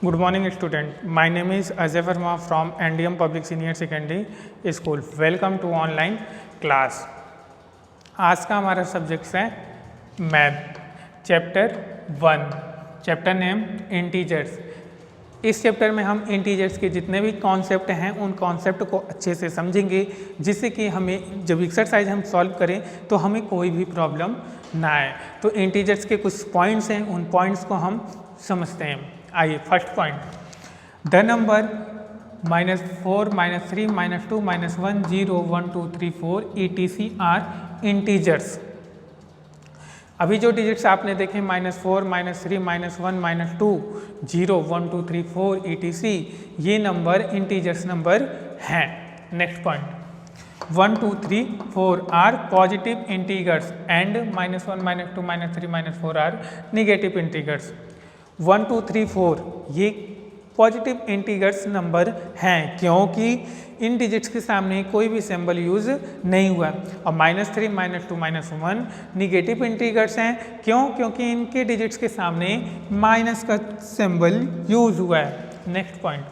Good morning student. My name is Ajay Verma from NDM Public Senior Secondary School. Welcome to online class. आज का हमारा subject है math, chapter 1, chapter name integers. इस chapter में हम integers के जितने भी कॉन्सेप्ट हैं उन कॉन्सेप्ट को अच्छे से समझेंगे, जिससे कि हमें जब एक्सरसाइज हम सॉल्व करें तो हमें कोई भी प्रॉब्लम ना आए। तो इंटीजर्स के कुछ पॉइंट्स हैं, उन पॉइंट्स को हम समझते हैं। आइए, first point, the number -4, -3, -2, -1, 0, 1, 2, 3, 4 etc are integers. अभी जो डिजिट्स आपने देखे -4, -3, -1, -2, 0, 1, 2, 3, 4 etc, ये नंबर इंटीजर्स नंबर हैं। Next point, 1, 2, 3, 4 are positive integers and -1, -2, -3, -4 are negative integers. 1, 2, 3, 4 ये पॉजिटिव इंटीजर्स नंबर हैं क्योंकि इन डिजिट्स के सामने कोई भी सिंबल यूज नहीं हुआ। और -3, -2, -1 निगेटिव इंटीजर्स हैं क्योंकि इनके डिजिट्स के सामने माइनस का सिंबल यूज हुआ है। Next point,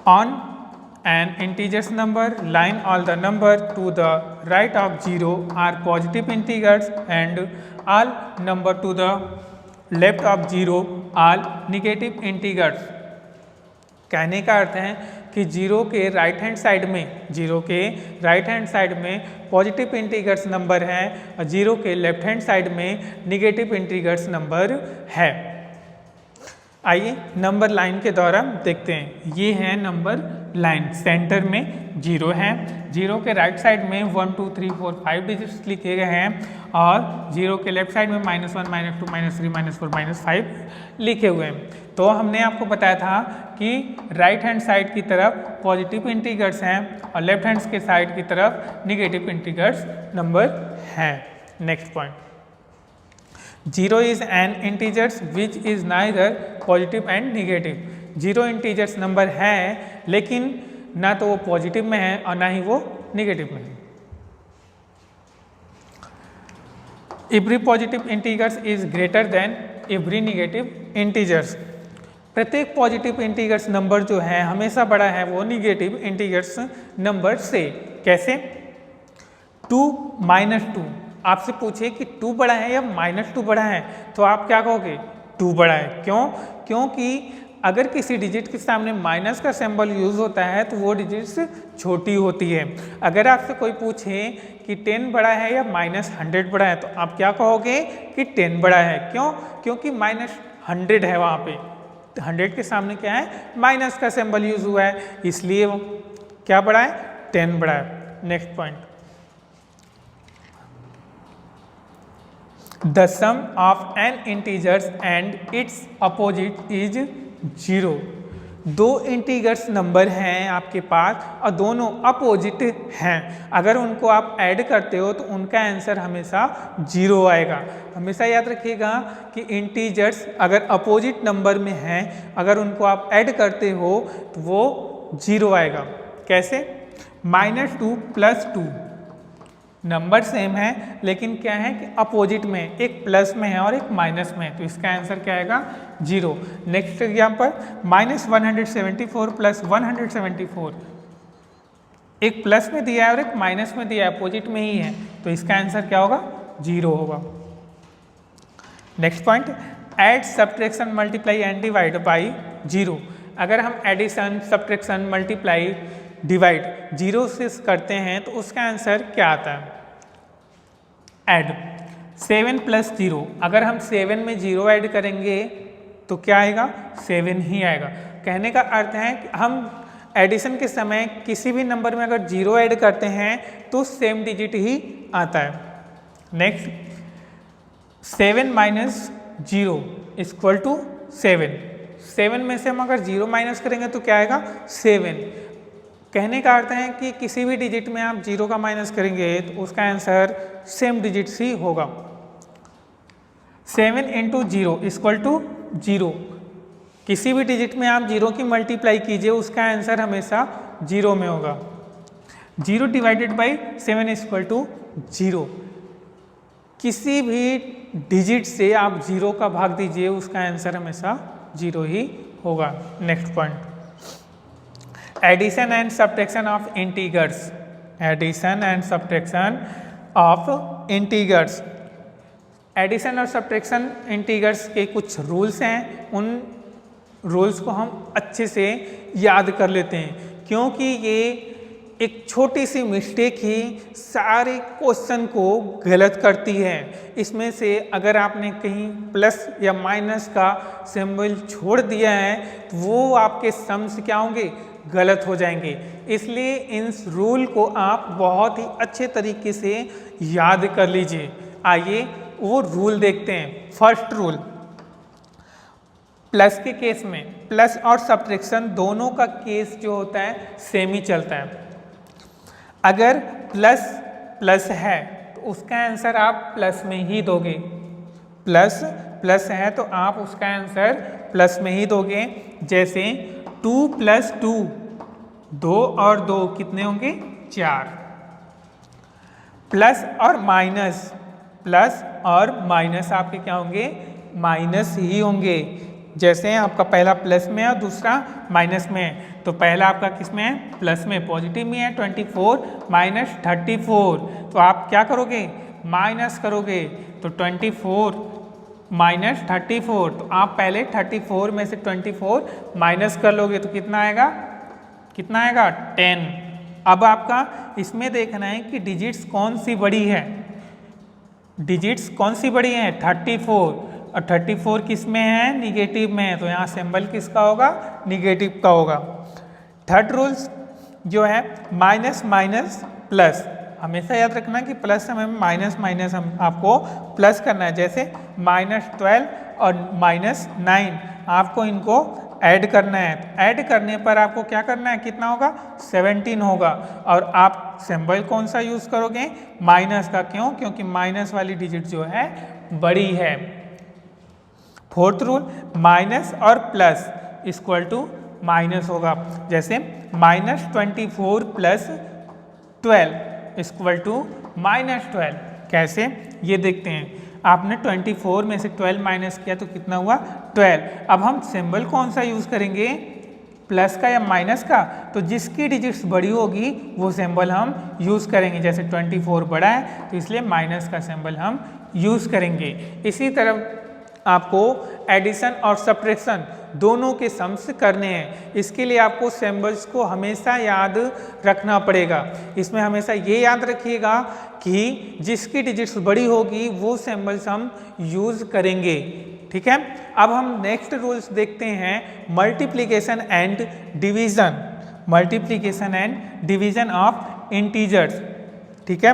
on an integers number line all the number to the right of 0 are positive integers and all number to the left of 0 are negative integers। कहने का अर्थ है कि zero के right hand side में positive integers number है और zero के left hand side में निगेटिव इंटीजर्स नंबर है। आइए नंबर लाइन के द्वारा देखते हैं। ये है नंबर लाइन, सेंटर में 0 है, 0 के राइट साइड में 1, 2, 3, 4, 5 डिजिट्स लिखे गए हैं और 0 के लेफ्ट साइड में -1, -2, -3, -4, -5 लिखे हुए हैं। तो हमने आपको बताया था कि राइट हैंड साइड की तरफ पॉजिटिव इंटीजर्स हैं और लेफ्ट हैंड के साइड की तरफ निगेटिव इंटीजर्स नंबर हैं। Next point, 0 is an integers which is neither positive and negative। 0 integers number है लेकिन ना तो वो पॉजिटिव में है और ना ही वो निगेटिव में है। Every positive integers is greater than every negative integers. प्रत्येक पॉजिटिव इंटीजर्स नंबर जो है हमेशा बड़ा है वो निगेटिव इंटीजर्स नंबर से। कैसे? 2 -2, आपसे पूछे कि 2 बड़ा है या -2 बड़ा है तो आप क्या कहोगे? 2 बड़ा है। क्यों? क्योंकि अगर किसी डिजिट के सामने माइनस का सिंबल यूज होता है तो वो डिजिट्स छोटी होती है। अगर आपसे कोई पूछे कि 10 बड़ा है या -100 बड़ा है तो आप क्या कहोगे कि 10 बड़ा है। क्यों? क्योंकि -100 है, वहाँ पे 100 के सामने क्या है? माइनस का सिंबल यूज हुआ है, इसलिए वो क्या बड़ा है? 10 बड़ा है। Next point, the sum of an integers and it's opposite is 0। 2 integers number हैं आपके पास और दोनों अपोजिट हैं। अगर उनको आप ऐड करते हो तो उनका आंसर हमेशा 0 आएगा। हमेशा याद रखिएगा कि इंटीजर्स अगर अपोजिट नंबर में हैं, अगर उनको आप ऐड करते हो तो वो 0 आएगा। कैसे? -2 + 2 नंबर सेम है लेकिन क्या है कि अपोजिट में, एक प्लस में है और एक माइनस में है, तो इसका आंसर क्या आएगा? 0। नेक्स्ट एग्जाम्पल, -174 + 174, एक प्लस में दिया है और एक माइनस में दिया है, अपोजिट में ही है, तो इसका आंसर क्या होगा? 0 होगा। Next point, add, subtraction, multiply and divide by 0। अगर हम एडिशन, सब्ट्रैक्शन, मल्टीप्लाई, डिवाइड 0 से करते हैं तो उसका आंसर क्या आता है? ऐड 7 + 0, अगर हम 7 में 0 ऐड करेंगे तो क्या आएगा? 7 ही आएगा। कहने का अर्थ है कि हम एडिशन के समय किसी भी नंबर में अगर 0 ऐड करते हैं तो सेम डिजिट ही आता है। नेक्स्ट, 7 - 0 = 7। 7 में से हम अगर 0 माइनस करेंगे तो क्या आएगा? 7। कहने का अर्थ है कि किसी भी डिजिट में आप 0 का माइनस करेंगे तो उसका आंसर सेम डिजिट्स ही होगा। 7 × 0 = 0। किसी भी डिजिट में आप 0 की मल्टीप्लाई कीजिए, उसका आंसर हमेशा 0 में होगा। 0 ÷ 7 = 0। किसी भी डिजिट से आप 0 का भाग दीजिए, उसका आंसर हमेशा 0 ही होगा। Next point, addition and subtraction of integers. Addition and subtraction of integers. Addition और सब्ट्रैक्शन इंटीजर्स के कुछ रूल्स हैं, उन रूल्स को हम अच्छे से याद कर लेते हैं, क्योंकि ये एक छोटी सी मिस्टेक ही सारे क्वेश्चन को गलत करती है। इसमें से अगर आपने कहीं प्लस या माइनस का सिंबल छोड़ दिया है तो वो आपके सम्स क्या होंगे, गलत हो जाएंगे। इसलिए इन रूल को आप बहुत ही अच्छे तरीके से याद कर लीजिए। आइए वो रूल देखते हैं। फर्स्ट रूल, प्लस के केस में प्लस और सब्ट्रैक्शन दोनों का केस जो होता है सेम ही चलता है। अगर प्लस प्लस है तो उसका आंसर आप प्लस में ही दोगे। प्लस प्लस है तो आप उसका आंसर प्लस में ही दोगे। जैसे 2 + 2, 2 और 2 कितने होंगे, 4। प्लस और माइनस, प्लस और माइनस आपके क्या होंगे, माइनस ही होंगे। जैसे आपका पहला प्लस में है और दूसरा माइनस में है, तो पहला आपका किस में है, प्लस में, पॉजिटिव में है। 24 - 34, तो आप क्या करोगे, माइनस करोगे। तो 24 - 34, तो आप पहले 34 में से 24 माइनस कर लोगे तो कितना आएगा, कितना आएगा, 10। अब आपका इसमें देखना है कि डिजिट्स कौन सी बड़ी है, डिजिट्स कौन सी बड़ी है, 34, और 34 किस में है, निगेटिव में है, तो यहाँ सिंबल किसका होगा, निगेटिव का होगा। थर्ड रूल्स जो है माइनस माइनस प्लस, हमेशा याद रखना कि प्लस समय में माइनस माइनस हम आपको प्लस करना है। जैसे -12 और -9 आपको इनको ऐड करना है। ऐड करने पर आपको क्या करना है, कितना होगा, 17 होगा। और आप सिंबल कौन सा यूज़ करोगे, माइनस का। क्यों, क्योंकि माइनस वाली डिजिट जो है बड़ी है। फोर्थ रूल, माइनस और प्लस इक्वल टू माइनस होगा। जैसे -24 + 12 इक्वल टू -12। कैसे, ये देखते हैं। आपने 24 में से 12 माइनस किया तो कितना हुआ, 12। अब हम सिंबल कौन सा यूज़ करेंगे, प्लस का या माइनस का, तो जिसकी डिजिट्स बड़ी होगी वो सिंबल हम यूज़ करेंगे। जैसे 24 बड़ा है तो इसलिए माइनस का सिंबल हम यूज़ करेंगे। इसी तरह आपको एडिशन और सब्ट्रैक्शन दोनों के सम्स करने हैं। इसके लिए आपको सिंबल्स को हमेशा याद रखना पड़ेगा। इसमें हमेशा ये याद रखिएगा कि जिसकी डिजिट्स बड़ी होगी वो सिंबल्स हम यूज़ करेंगे। ठीक है, अब हम नेक्स्ट रूल्स देखते हैं, multiplication and division. Multiplication and division of integers. ठीक है,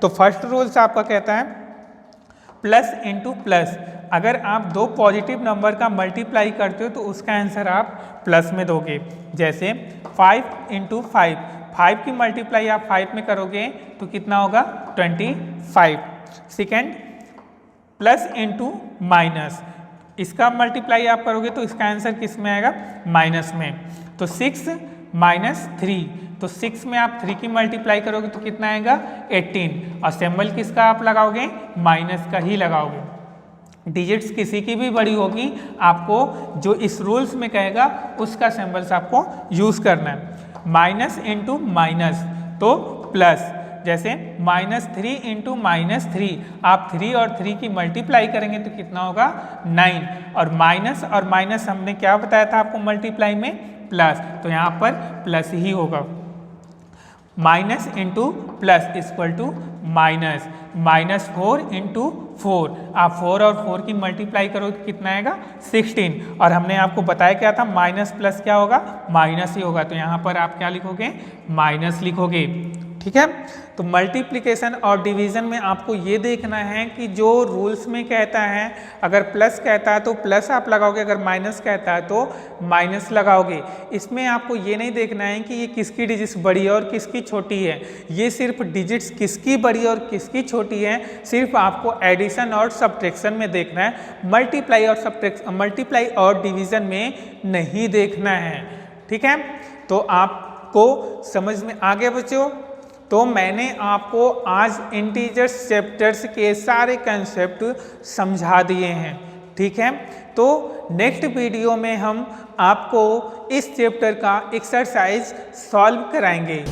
तो फर्स्ट रूल्स आपका कहता है प्लस इंटू प्लस। अगर आप दो पॉजिटिव नंबर का मल्टीप्लाई करते हो तो उसका आंसर आप प्लस में दोगे। जैसे 5 × 5, 5 की मल्टीप्लाई आप 5 में करोगे तो कितना होगा, 25। सेकेंड, प्लस इंटू माइनस, इसका मल्टीप्लाई आप करोगे तो इसका आंसर किस में आएगा, माइनस में। तो 6 - 3, तो 6 में आप 3 की मल्टीप्लाई करोगे तो कितना आएगा, 18। और सिंबल किसका आप लगाओगे, माइनस का ही लगाओगे। डिजिट्स किसी की भी बड़ी होगी, आपको जो इस रूल्स में कहेगा उसका सिंबल्स आपको यूज़ करना है। माइनस इंटू माइनस तो प्लस। जैसे -3 × -3, आप 3 और 3 की मल्टीप्लाई करेंगे तो कितना होगा, 9। और माइनस हमने क्या बताया था आपको मल्टीप्लाई में, प्लस, तो यहाँ पर प्लस ही होगा। Minus into plus equal to minus. -4 × 4, आप 4 और 4 की मल्टीप्लाई करो तो कितना आएगा, 16। और हमने आपको बताया क्या था, माइनस प्लस क्या होगा, माइनस ही होगा। तो यहाँ पर आप क्या लिखोगे, माइनस लिखोगे। ठीक है, तो मल्टीप्लिकेशन और डिवीज़न में आपको ये देखना है कि जो रूल्स में कहता है, अगर प्लस कहता है तो प्लस आप लगाओगे, अगर माइनस कहता है तो माइनस लगाओगे। इसमें आपको ये नहीं देखना है कि ये किसकी डिजिट्स बड़ी है और किसकी छोटी है, ये सिर्फ डिजिट्स किसकी बड़ी और किसकी छोटी है सिर्फ आपको एडिशन और सब्ट्रैक्शन में देखना है। मल्टीप्लाई और डिवीज़न में नहीं देखना है। ठीक है, तो आपको समझ में आ गया बच्चों। तो मैंने आपको आज इंटीजर्स चैप्टर्स के सारे कंसेप्ट समझा दिए हैं, ठीक है। तो नेक्स्ट वीडियो में हम आपको इस चैप्टर का एक्सरसाइज सॉल्व कराएंगे।